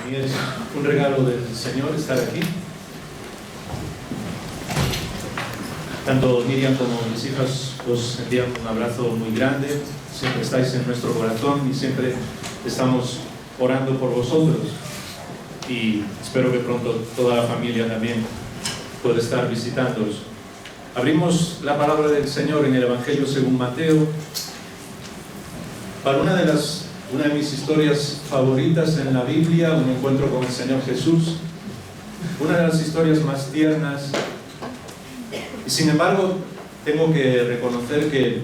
Para mí es un regalo del Señor estar aquí. Tanto Miriam como mis hijas os envían un abrazo muy grande. Siempre estáis en nuestro corazón y siempre estamos orando por vosotros. Y espero que pronto toda la familia también pueda estar visitándoos. Abrimos la palabra del Señor en el Evangelio según Mateo, para una de mis historias favoritas en la Biblia, un encuentro con el Señor Jesús, una de las historias más tiernas. Y sin embargo, tengo que reconocer que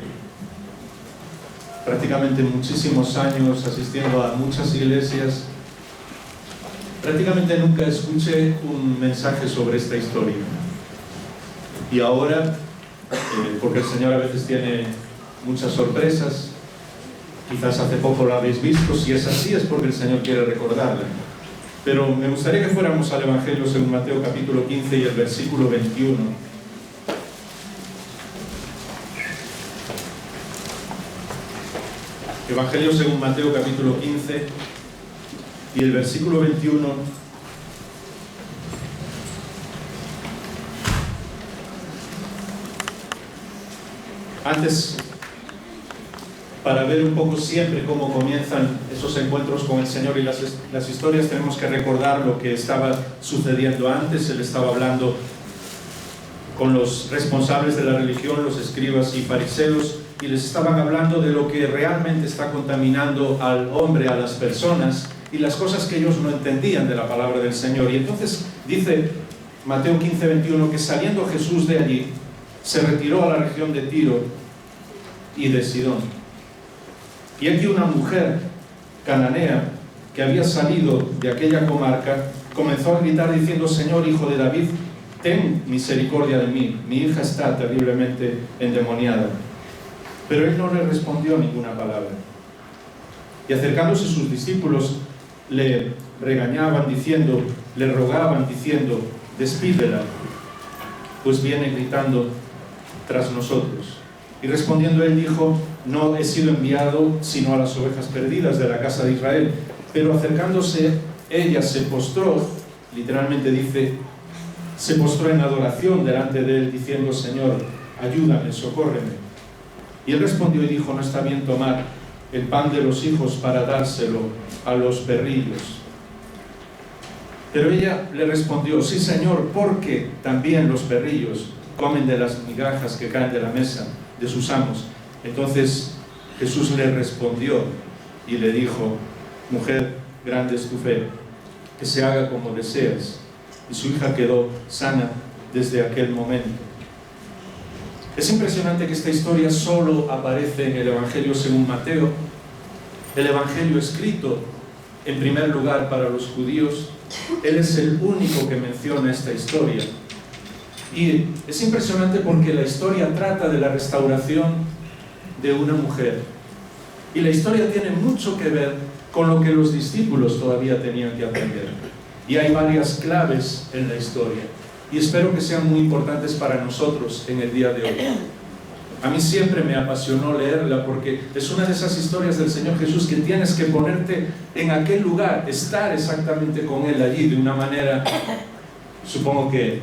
prácticamente muchísimos años asistiendo a muchas iglesias, prácticamente nunca escuché un mensaje sobre esta historia. Y ahora, porque el Señor a veces tiene muchas sorpresas, quizás hace poco la habéis visto, si es así es porque el Señor quiere recordarla. Pero me gustaría que fuéramos al Evangelio según Mateo capítulo 15 y el versículo 21. Evangelio según Mateo capítulo 15 y el versículo 21. Antes, para ver un poco siempre cómo comienzan esos encuentros con el Señor y las historias, tenemos que recordar lo que estaba sucediendo antes. Él estaba hablando con los responsables de la religión, los escribas y fariseos, y les estaban hablando de lo que realmente está contaminando al hombre, a las personas, y las cosas que ellos no entendían de la palabra del Señor. Y entonces dice Mateo 15, 21, que saliendo Jesús de allí, se retiró a la región de Tiro y de Sidón. Y aquí una mujer cananea que había salido de aquella comarca comenzó a gritar diciendo: Señor, hijo de David, ten misericordia de mí, mi hija está terriblemente endemoniada. Pero él no le respondió ninguna palabra. Y acercándose sus discípulos le regañaban diciendo, le rogaban diciendo: despídela, pues viene gritando tras nosotros. Y respondiendo él dijo: no he sido enviado sino a las ovejas perdidas de la casa de Israel. Pero acercándose ella se postró, literalmente dice, se postró en adoración delante de él diciendo: Señor, ayúdame, socórreme. Y él respondió y dijo: no está bien tomar el pan de los hijos para dárselo a los perrillos. Pero ella le respondió: sí, Señor, porque también los perrillos comen de las migajas que caen de la mesa de sus amos. Entonces Jesús le respondió y le dijo: mujer, grande es tu fe, que se haga como deseas. Y su hija quedó sana desde aquel momento. Es impresionante que esta historia solo aparece en el Evangelio según Mateo, el Evangelio escrito en primer lugar para los judíos. Él es el único que menciona esta historia. Y es impresionante porque la historia trata de la restauración de una mujer. Y la historia tiene mucho que ver con lo que los discípulos todavía tenían que aprender. Y hay varias claves en la historia. Y espero que sean muy importantes para nosotros en el día de hoy. A mí siempre me apasionó leerla porque es una de esas historias del Señor Jesús que tienes que ponerte en aquel lugar, estar exactamente con Él allí de una manera, supongo que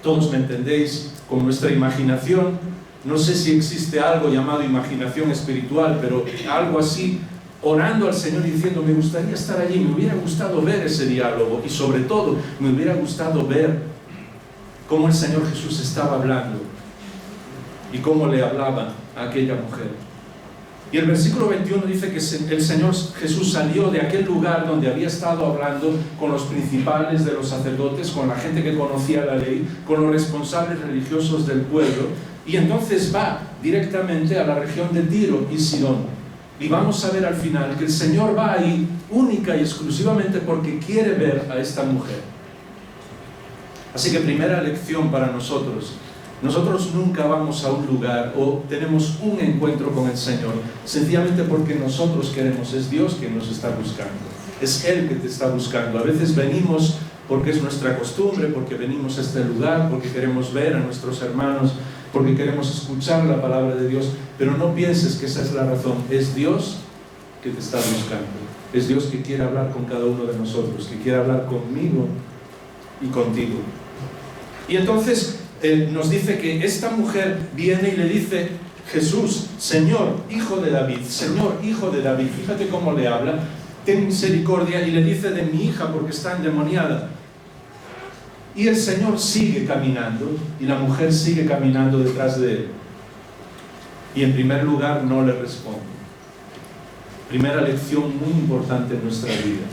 todos me entendéis, con nuestra imaginación. No sé si existe algo llamado imaginación espiritual, pero algo así, orando al Señor y diciendo: me gustaría estar allí, me hubiera gustado ver ese diálogo y sobre todo me hubiera gustado ver cómo el Señor Jesús estaba hablando y cómo le hablaba a aquella mujer. Y el versículo 21 dice que el Señor Jesús salió de aquel lugar donde había estado hablando con los principales de los sacerdotes, con la gente que conocía la ley, con los responsables religiosos del pueblo, y entonces va directamente a la región de Tiro y Sidón. Y vamos a ver al final que el Señor va ahí única y exclusivamente porque quiere ver a esta mujer. Así que primera lección para nosotros: nosotros nunca vamos a un lugar o tenemos un encuentro con el Señor sencillamente porque nosotros queremos. Es Dios quien nos está buscando, es Él que te está buscando. A veces venimos porque es nuestra costumbre, porque venimos a este lugar, porque queremos ver a nuestros hermanos, porque queremos escuchar la palabra de Dios, pero no pienses que esa es la razón. Es Dios que te está buscando. Es Dios que quiere hablar con cada uno de nosotros, que quiere hablar conmigo y contigo. Y entonces nos dice que esta mujer viene y le dice: Jesús, Señor, Hijo de David, Señor, Hijo de David. Fíjate cómo le habla: ten misericordia. Y le dice de mi hija porque está endemoniada. Y el Señor sigue caminando, y la mujer sigue caminando detrás de él. Y en primer lugar no le responde. Primera lección muy importante en nuestra vida: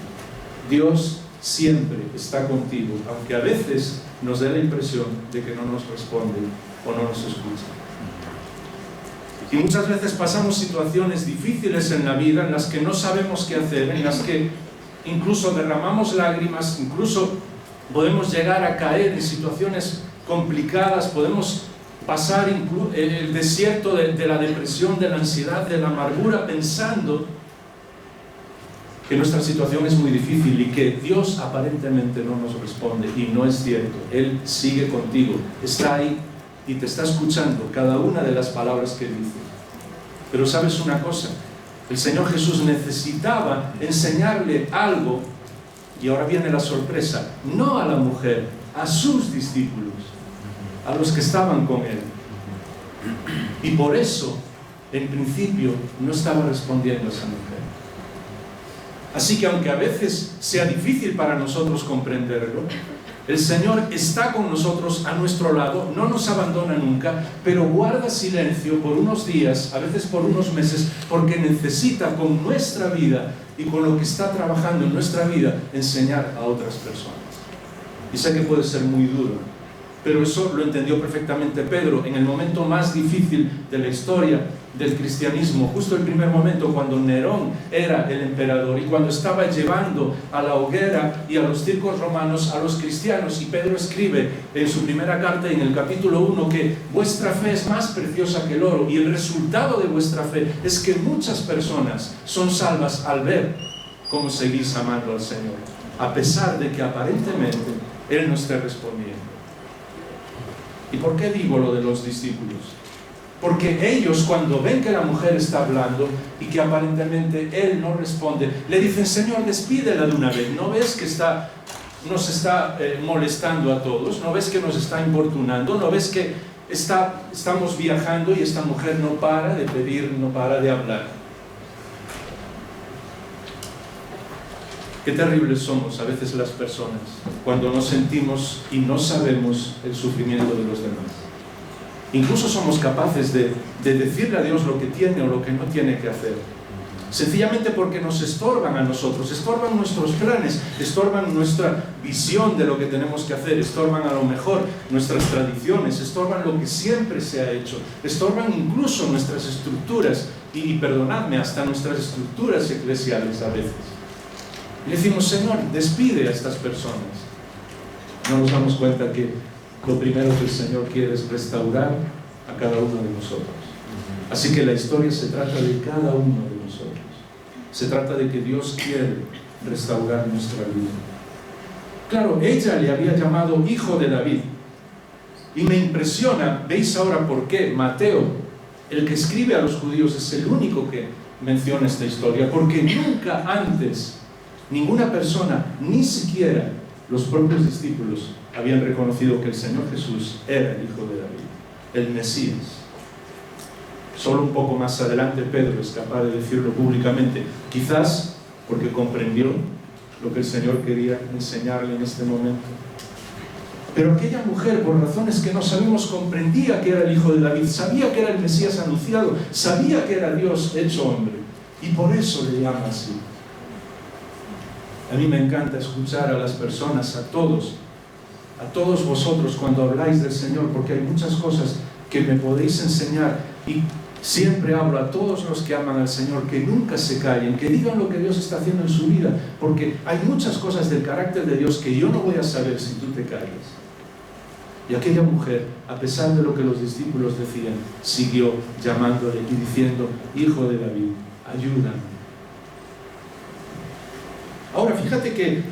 Dios siempre está contigo, aunque a veces nos dé la impresión de que no nos responde o no nos escucha. Y muchas veces pasamos situaciones difíciles en la vida en las que no sabemos qué hacer, en las que incluso derramamos lágrimas, incluso podemos llegar a caer en situaciones complicadas, podemos pasar el desierto de la depresión, de la ansiedad, de la amargura, pensando que nuestra situación es muy difícil y que Dios aparentemente no nos responde. Y no es cierto. Él sigue contigo, está ahí y te está escuchando cada una de las palabras que dice. Pero ¿sabes una cosa? El Señor Jesús necesitaba enseñarle algo, y ahora viene la sorpresa, no a la mujer, a sus discípulos, a los que estaban con él. Y por eso, en principio, no estaba respondiendo a esa mujer. Así que aunque a veces sea difícil para nosotros comprenderlo, el Señor está con nosotros a nuestro lado, no nos abandona nunca, pero guarda silencio por unos días, a veces por unos meses, porque necesita con nuestra vida y con lo que está trabajando en nuestra vida enseñar a otras personas. Y sé que puede ser muy duro, pero eso lo entendió perfectamente Pedro en el momento más difícil de la historia del cristianismo, justo el primer momento cuando Nerón era el emperador y cuando estaba llevando a la hoguera y a los circos romanos a los cristianos. Y Pedro escribe en su primera carta, en el capítulo 1, que vuestra fe es más preciosa que el oro, y el resultado de vuestra fe es que muchas personas son salvas al ver cómo seguís amando al Señor, a pesar de que aparentemente Él no esté respondiendo. ¿Y por qué digo lo de los discípulos? Porque ellos, cuando ven que la mujer está hablando y que aparentemente él no responde, le dicen: Señor, despídela de una vez. ¿No ves que nos está molestando a todos? ¿No ves que nos está importunando? ¿No ves que estamos viajando y esta mujer no para de pedir, no para de hablar? Qué terribles somos a veces las personas cuando no sentimos y no sabemos el sufrimiento de los demás. Incluso somos capaces de decirle a Dios lo que tiene o lo que no tiene que hacer, sencillamente porque nos estorban a nosotros, estorban nuestros planes, estorban nuestra visión de lo que tenemos que hacer, estorban a lo mejor nuestras tradiciones, estorban lo que siempre se ha hecho, estorban incluso nuestras estructuras y perdonadme, hasta nuestras estructuras eclesiales a veces. Y decimos: Señor, despide a estas personas. No nos damos cuenta que lo primero que el Señor quiere es restaurar a cada uno de nosotros. Así que la historia se trata de cada uno de nosotros. Se trata de que Dios quiere restaurar nuestra vida. Claro, ella le había llamado Hijo de David. Y me impresiona, veis ahora por qué Mateo, el que escribe a los judíos, es el único que menciona esta historia, porque nunca antes ninguna persona, ni siquiera los propios discípulos, habían reconocido que el Señor Jesús era el Hijo de David, el Mesías. Solo un poco más adelante Pedro es capaz de decirlo públicamente, quizás porque comprendió lo que el Señor quería enseñarle en este momento. Pero aquella mujer, por razones que no sabemos, comprendía que era el Hijo de David, sabía que era el Mesías anunciado, sabía que era Dios hecho hombre, y por eso le llama así. A mí me encanta escuchar a las personas, a todos vosotros cuando habláis del Señor, porque hay muchas cosas que me podéis enseñar, y siempre hablo a todos los que aman al Señor que nunca se callen, que digan lo que Dios está haciendo en su vida, porque hay muchas cosas del carácter de Dios que yo no voy a saber si tú te calles. Y aquella mujer, a pesar de lo que los discípulos decían, siguió llamándole y diciendo: Hijo de David, ayúdame. Ahora fíjate que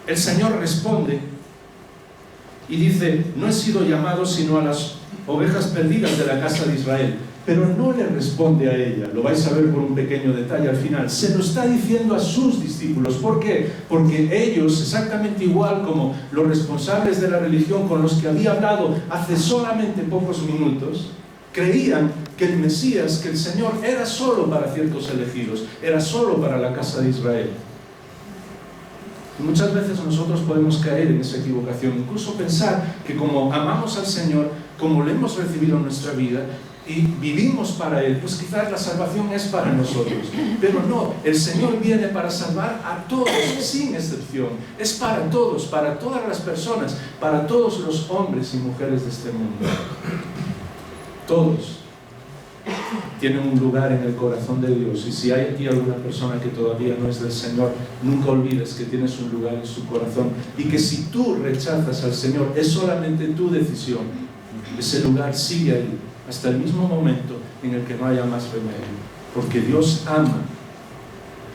el Señor responde y dice: no he sido llamado sino a las ovejas perdidas de la casa de Israel. pero no le responde a ella. Lo vais a ver por un pequeño detalle al final. Se lo está diciendo a sus discípulos. ¿Por qué? Porque ellos, exactamente igual como los responsables de la religión con los que había hablado hace solamente pocos minutos, creían que el Mesías, que el Señor, era solo para ciertos elegidos, era solo para la casa de Israel. Y muchas veces nosotros podemos caer en esa equivocación, incluso pensar que como amamos al Señor, como le hemos recibido en nuestra vida y vivimos para Él, pues quizás la salvación es para nosotros. Pero no, el Señor viene para salvar a todos, sin excepción. Es para todos, para todas las personas, para todos los hombres y mujeres de este mundo. Todos tienen un lugar en el corazón de Dios. Y si hay aquí alguna persona que todavía no es del Señor, nunca olvides que tienes un lugar en su corazón y que si tú rechazas al Señor, es solamente tu decisión. Ese lugar sigue ahí hasta el mismo momento en el que no haya más remedio, porque Dios ama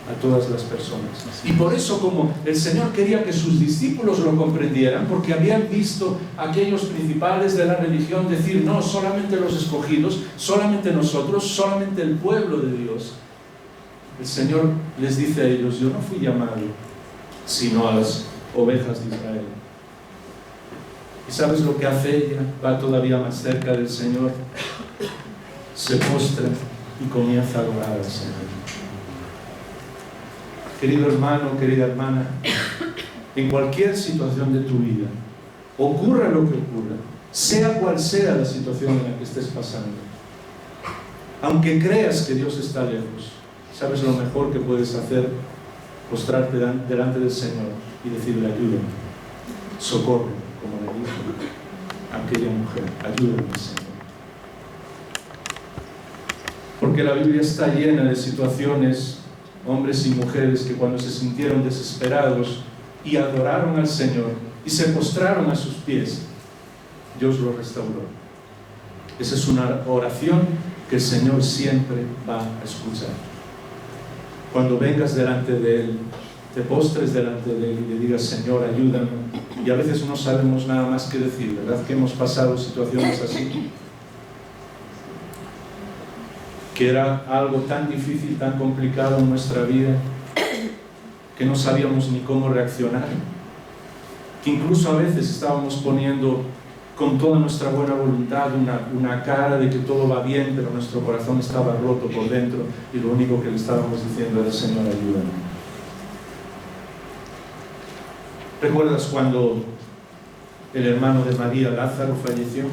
a todas las personas. Y por eso, como el Señor quería que sus discípulos lo comprendieran, porque habían visto a aquellos principales de la religión decir, no, solamente los escogidos, solamente nosotros, solamente el pueblo de Dios, el Señor les dice a ellos, yo no fui llamado sino a las ovejas de Israel. ¿Y sabes lo que hace ella? Va todavía más cerca del Señor, se postra y comienza a adorar al Señor. Querido hermano, querida hermana, en cualquier situación de tu vida, ocurra lo que ocurra, sea cual sea la situación en la que estés pasando, aunque creas que Dios está lejos, ¿sabes lo mejor que puedes hacer? Postrarte delante del Señor y decirle, ayúdame, socorro, como le dijo a aquella mujer, ayúdame, Señor. Porque la Biblia está llena de situaciones, hombres y mujeres que cuando se sintieron desesperados y adoraron al Señor y se postraron a sus pies, Dios los restauró. Esa es una oración que el Señor siempre va a escuchar. Cuando vengas delante de Él, te postres delante de Él y le digas, Señor, ayúdame. Y a veces no sabemos nada más que decir, ¿verdad? Que hemos pasado situaciones así, que era algo tan difícil, tan complicado en nuestra vida, que no sabíamos ni cómo reaccionar, que incluso a veces estábamos poniendo con toda nuestra buena voluntad una cara de que todo va bien, pero nuestro corazón estaba roto por dentro y lo único que le estábamos diciendo era, Señor, ayúdame. ¿Recuerdas cuando el hermano de María, Lázaro, falleció?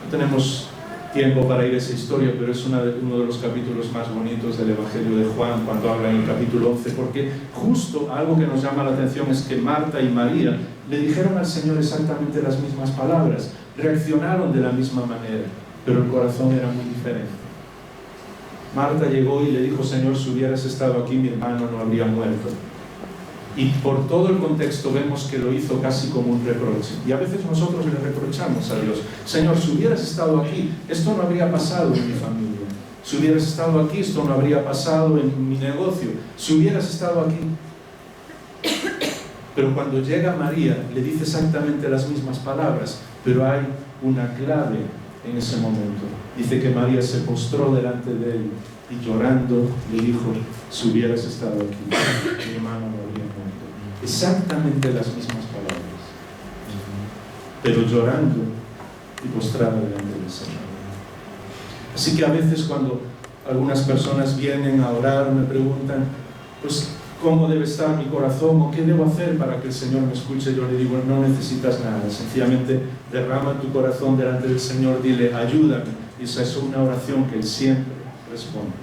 No tenemos tiempo para ir a esa historia, pero es uno de los capítulos más bonitos del Evangelio de Juan, cuando habla en el capítulo 11, porque justo algo que nos llama la atención es que Marta y María le dijeron al Señor exactamente las mismas palabras, reaccionaron de la misma manera, pero el corazón era muy diferente. Marta llegó y le dijo, Señor, si hubieras estado aquí, mi hermano no habría muerto. Y por todo el contexto vemos que lo hizo casi como un reproche. Y a veces nosotros le reprochamos a Dios, Señor, si hubieras estado aquí, esto no habría pasado en mi familia. Si hubieras estado aquí, esto no habría pasado en mi negocio. Si hubieras estado aquí. Pero cuando llega María, le dice exactamente las mismas palabras, pero hay una clave en ese momento. Dice que María se postró delante de él y llorando le dijo, si hubieras estado aquí, mi hermano no habría muerto. Exactamente las mismas palabras, pero llorando y postrada delante del Señor. Así que a veces cuando algunas personas vienen a orar, me preguntan, pues, ¿cómo debe estar mi corazón? ¿O qué debo hacer para que el Señor me escuche? Yo le digo, no necesitas nada, sencillamente derrama tu corazón delante del Señor, dile, ayúdame. Y esa es una oración que Él siempre responde,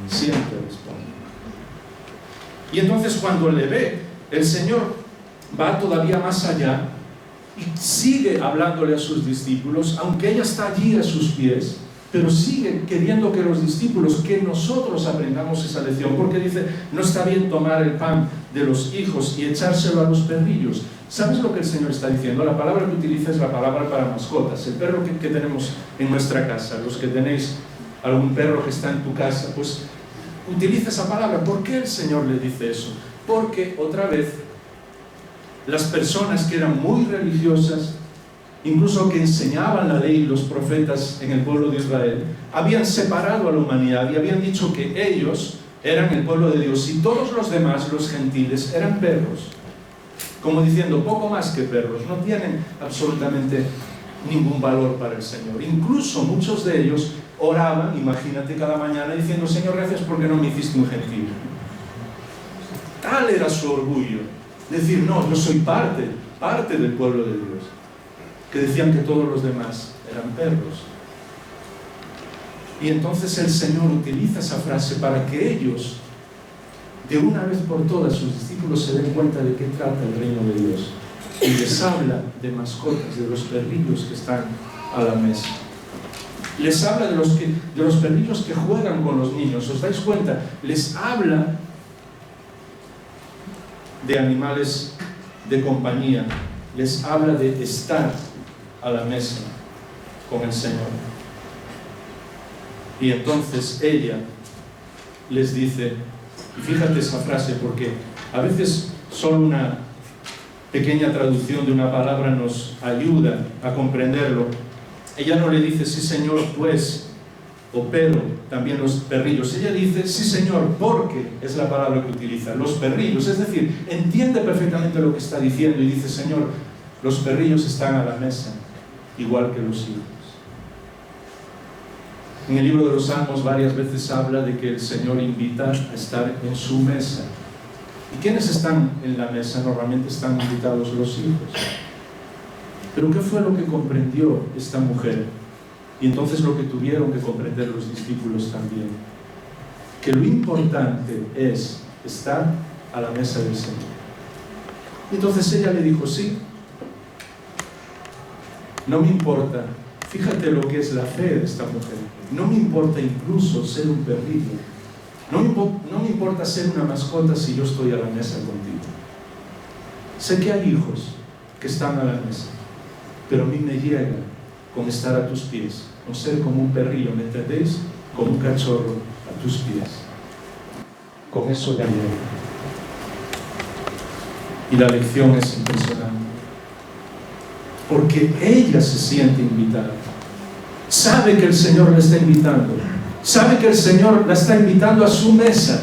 siempre responde. Y entonces cuando le ve, el Señor va todavía más allá y sigue hablándole a sus discípulos, aunque ella está allí a sus pies, pero sigue queriendo que los discípulos, que nosotros aprendamos esa lección, porque dice, no está bien tomar el pan de los hijos y echárselo a los perrillos. ¿Sabes lo que el Señor está diciendo? La palabra que utiliza es la palabra para mascotas, el perro que tenemos en nuestra casa. Los que tenéis algún perro que está en tu casa, pues utiliza esa palabra. ¿Por qué el Señor le dice eso? Porque, otra vez, las personas que eran muy religiosas incluso que enseñaban la ley y los profetas en el pueblo de Israel, habían separado a la humanidad y habían dicho que ellos eran el pueblo de Dios y todos los demás, los gentiles, eran perros. Como diciendo, poco más que perros, no tienen absolutamente ningún valor para el Señor. Incluso muchos de ellos oraban, imagínate, cada mañana diciendo, Señor, gracias porque no me hiciste un gentil. Tal era su orgullo. Decir, no, yo soy parte del pueblo de Dios. Que decían que todos los demás eran perros. Y entonces el Señor utiliza esa frase para que ellos, de una vez por todas, sus discípulos se den cuenta de qué trata el reino de Dios. Y les habla de mascotas, de los perrillos que están a la mesa. Les habla de los perrillos que juegan con los niños. ¿Os dais cuenta? Les habla de animales de compañía. Les habla de estar a la mesa con el Señor. Y entonces ella les dice, y fíjate esa frase, porque a veces solo una pequeña traducción de una palabra nos ayuda a comprenderlo. Ella no le dice, sí Señor, pues, o pero, también los perrillos. Ella dice, sí Señor, porque es la palabra que utiliza, los perrillos. Es decir, entiende perfectamente lo que está diciendo y dice, Señor, los perrillos están a la mesa, igual que los hijos. En el libro de los Salmos varias veces habla de que el Señor invita a estar en su mesa. ¿Y quiénes están en la mesa? Normalmente están invitados los hijos. Pero ¿qué fue lo que comprendió esta mujer? Y entonces lo que tuvieron que comprender los discípulos también. Que lo importante es estar a la mesa del Señor. Y entonces ella le dijo, sí, no me importa. Fíjate lo que es la fe de esta mujer. No me importa incluso ser un perrillo. No me importa ser una mascota si yo estoy a la mesa contigo. Sé que hay hijos que están a la mesa, pero a mí me llega con estar a tus pies, con ser como un perrillo, ¿me entendéis? Como un cachorro a tus pies. Con eso le llega. Y la lección es impresionante. Porque ella se siente invitada. Sabe que el Señor la está invitando. Sabe que el Señor la está invitando a su mesa.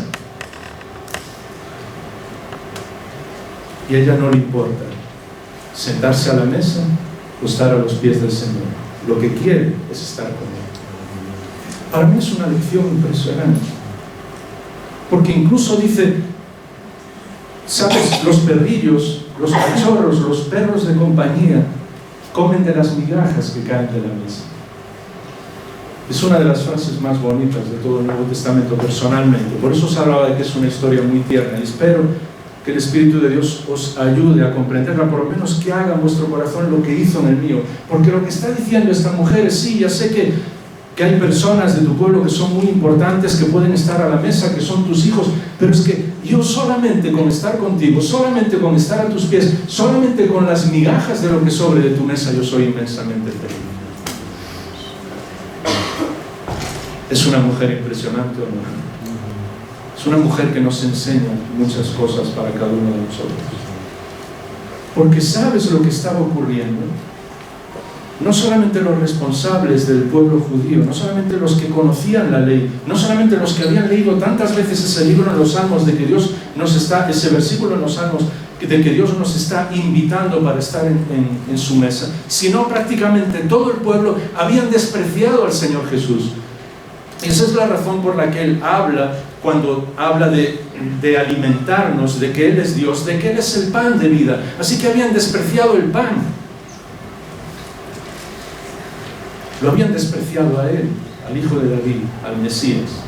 Y a ella no le importa sentarse a la mesa o estar a los pies del Señor. Lo que quiere es estar con Él. Para mí es una lección impresionante. Porque incluso dice, ¿sabes? Los perrillos, los cachorros, los perros de compañía comen de las migajas que caen de la mesa. Es una de las frases más bonitas de todo el Nuevo Testamento personalmente. Por eso os hablaba de que es una historia muy tierna. Y espero que el Espíritu de Dios os ayude a comprenderla, por lo menos que haga en vuestro corazón lo que hizo en el mío. Porque lo que está diciendo esta mujer es, sí, ya sé que hay personas de tu pueblo que son muy importantes, que pueden estar a la mesa, que son tus hijos, pero es que yo solamente con estar contigo, solamente con estar a tus pies, solamente con las migajas de lo que sobre de tu mesa, yo soy inmensamente feliz. Es una mujer impresionante, ¿o no? Es una mujer que nos enseña muchas cosas para cada uno de nosotros. Porque sabes lo que estaba ocurriendo. No solamente los responsables del pueblo judío, no solamente los que conocían la ley, no solamente los que habían leído tantas veces ese libro en los Salmos, de que Dios nos está, ese versículo en los Salmos, de que Dios nos está invitando para estar en su mesa, sino prácticamente todo el pueblo habían despreciado al Señor Jesús. Y esa es la razón por la que Él habla, cuando habla de alimentarnos, de que Él es Dios, de que Él es el pan de vida. Así que habían despreciado el pan. Lo habían despreciado a Él, al Hijo de David, al Mesías.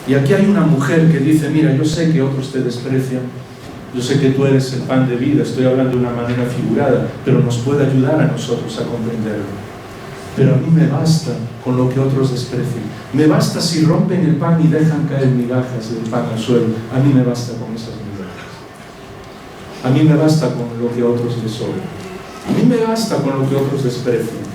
Y aquí hay una mujer que dice, mira, yo sé que otros te desprecian, yo sé que tú eres el pan de vida, estoy hablando de una manera figurada, pero nos puede ayudar a nosotros a comprenderlo. Pero a mí me basta con lo que otros desprecian. Me basta si rompen el pan y dejan caer migajas del pan al suelo. A mí me basta con esas migajas. A mí me basta con lo que otros les sobra. A mí me basta con lo que otros desprecian.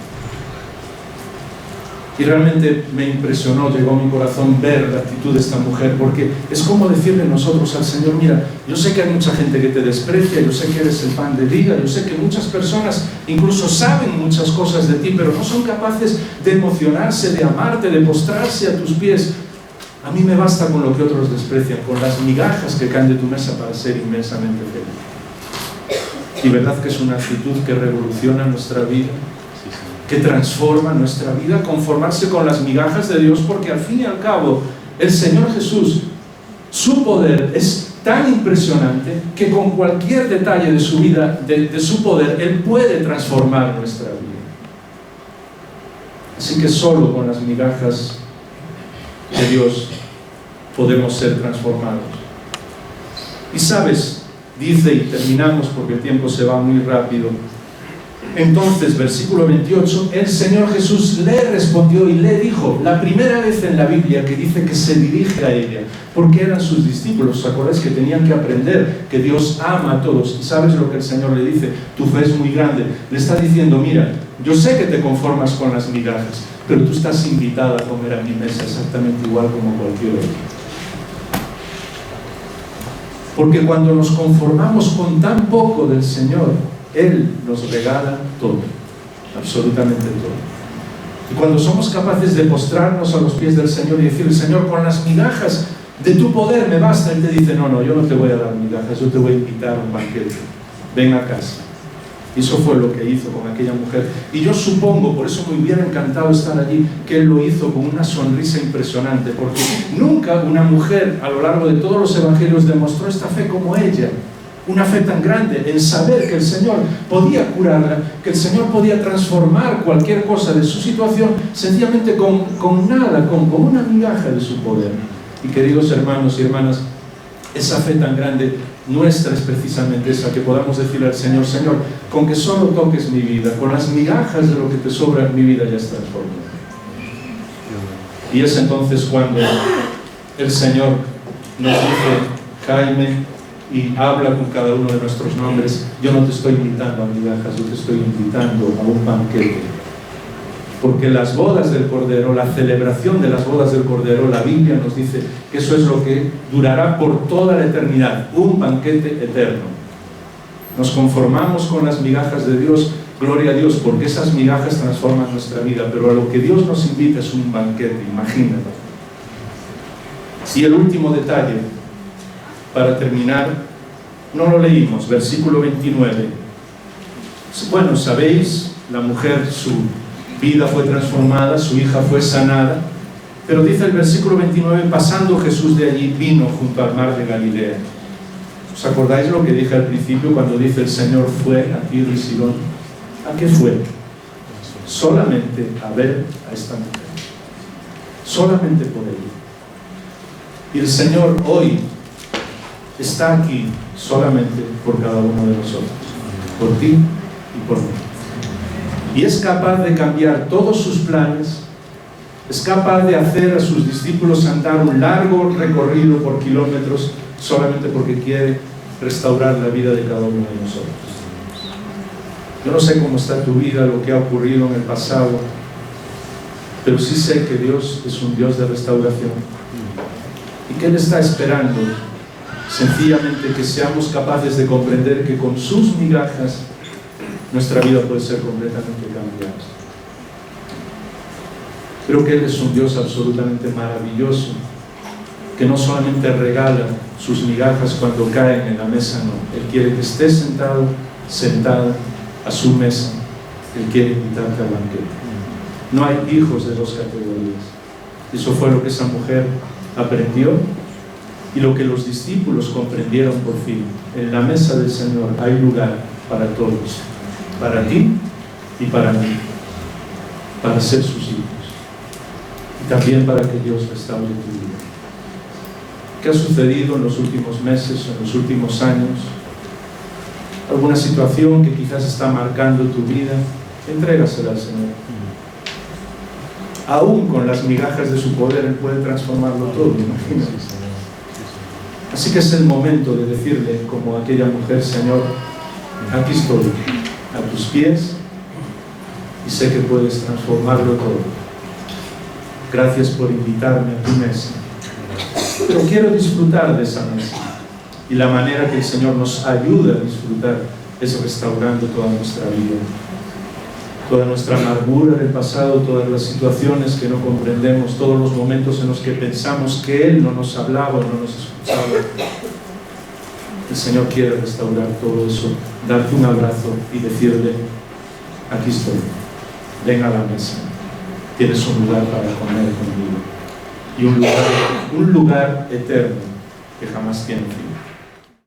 Y realmente me impresionó, llegó a mi corazón ver la actitud de esta mujer, porque es como decirle nosotros al Señor: mira, yo sé que hay mucha gente que te desprecia, yo sé que eres el pan de vida, yo sé que muchas personas incluso saben muchas cosas de ti, pero no son capaces de emocionarse, de amarte, de postrarse a tus pies. A mí me basta con lo que otros desprecian, con las migajas que caen de tu mesa para ser inmensamente feliz. Y verdad que es una actitud que revoluciona nuestra vida, que transforma nuestra vida, conformarse con las migajas de Dios, porque al fin y al cabo el Señor Jesús, su poder es tan impresionante que con cualquier detalle de su vida, de su poder, Él puede transformar nuestra vida. Así que solo con las migajas de Dios podemos ser transformados. Y sabes, dice, y terminamos porque el tiempo se va muy rápido. Entonces, versículo 28, el Señor Jesús le respondió y le dijo, la primera vez en la Biblia que dice que se dirige a ella, porque eran sus discípulos. ¿Os acordáis que tenían que aprender que Dios ama a todos? ¿Y sabes lo que el Señor le dice? Tu fe es muy grande. Le está diciendo, mira, yo sé que te conformas con las migajas, pero tú estás invitada a comer a mi mesa exactamente igual como cualquier otro. Porque cuando nos conformamos con tan poco del Señor, Él nos regala todo, absolutamente todo. Y cuando somos capaces de postrarnos a los pies del Señor y decir, Señor, con las migajas de tu poder me basta, Él te dice, no, yo no te voy a dar migajas, yo te voy a invitar a un banquete, ven a casa. Y eso fue lo que hizo con aquella mujer. Y yo supongo, por eso me hubiera encantado estar allí, que Él lo hizo con una sonrisa impresionante, porque nunca una mujer a lo largo de todos los evangelios demostró esta fe como ella. Una fe tan grande en saber que el Señor podía curarla, que el Señor podía transformar cualquier cosa de su situación sencillamente con nada, con una migaja de su poder. Y queridos hermanos y hermanas, esa fe tan grande nuestra es precisamente esa, que podamos decirle al Señor, Señor, con que solo toques mi vida, con las migajas de lo que te sobra, mi vida ya está transformada. Y es entonces cuando el Señor nos dice, Jaime, y habla con cada uno de nuestros nombres, yo no te estoy invitando a migajas, yo te estoy invitando a un banquete. Porque las bodas del Cordero, la celebración de las bodas del Cordero, la Biblia nos dice que eso es lo que durará por toda la eternidad, un banquete eterno. Nos conformamos con las migajas de Dios, gloria a Dios, porque esas migajas transforman nuestra vida, pero a lo que Dios nos invita es un banquete, imagínate. Y el último detalle, para terminar, no lo leímos, versículo 29. Bueno, sabéis, la mujer, su vida fue transformada, su hija fue sanada, pero dice el versículo 29, pasando Jesús de allí, vino junto al mar de Galilea. ¿Os acordáis lo que dije al principio cuando dice el Señor fue a Tiro y Sidón? ¿A qué fue? Solamente a ver a esta mujer, solamente por ella. Y el Señor hoy está aquí solamente por cada uno de nosotros, por ti y por mí. Y es capaz de cambiar todos sus planes, es capaz de hacer a sus discípulos andar un largo recorrido por kilómetros solamente porque quiere restaurar la vida de cada uno de nosotros. Yo no sé cómo está tu vida, lo que ha ocurrido en el pasado, pero sí sé que Dios es un Dios de restauración y que Él está esperando sencillamente que seamos capaces de comprender que con sus migajas nuestra vida puede ser completamente cambiada. Creo que Él es un Dios absolutamente maravilloso, que no solamente regala sus migajas cuando caen en la mesa, no. Él quiere que estés sentado, sentada a su mesa. Él quiere invitarte al banquete. No hay hijos de dos categorías. Eso fue lo que esa mujer aprendió y lo que los discípulos comprendieron por fin. En la mesa del Señor hay lugar para todos, para ti y para mí, para ser sus hijos y también para que Dios restaure tu vida. ¿Qué ha sucedido en los últimos meses, en los últimos años? ¿Alguna situación que quizás está marcando tu vida? Entrégasela al Señor. Aún con las migajas de su poder, Él puede transformarlo todo, imagínate. Así que es el momento de decirle, como aquella mujer, Señor, aquí estoy, a tus pies, y sé que puedes transformarlo todo. Gracias por invitarme a tu mesa. Pero quiero disfrutar de esa mesa. Y la manera que el Señor nos ayuda a disfrutar es restaurando toda nuestra vida. Toda nuestra amargura del pasado, todas las situaciones que no comprendemos, todos los momentos en los que pensamos que Él no nos hablaba o no nos escuchaba. El Señor quiere restaurar todo eso, darte un abrazo y decirle: aquí estoy, ven a la mesa, tienes un lugar para comer conmigo, y un lugar eterno que jamás tiene fin.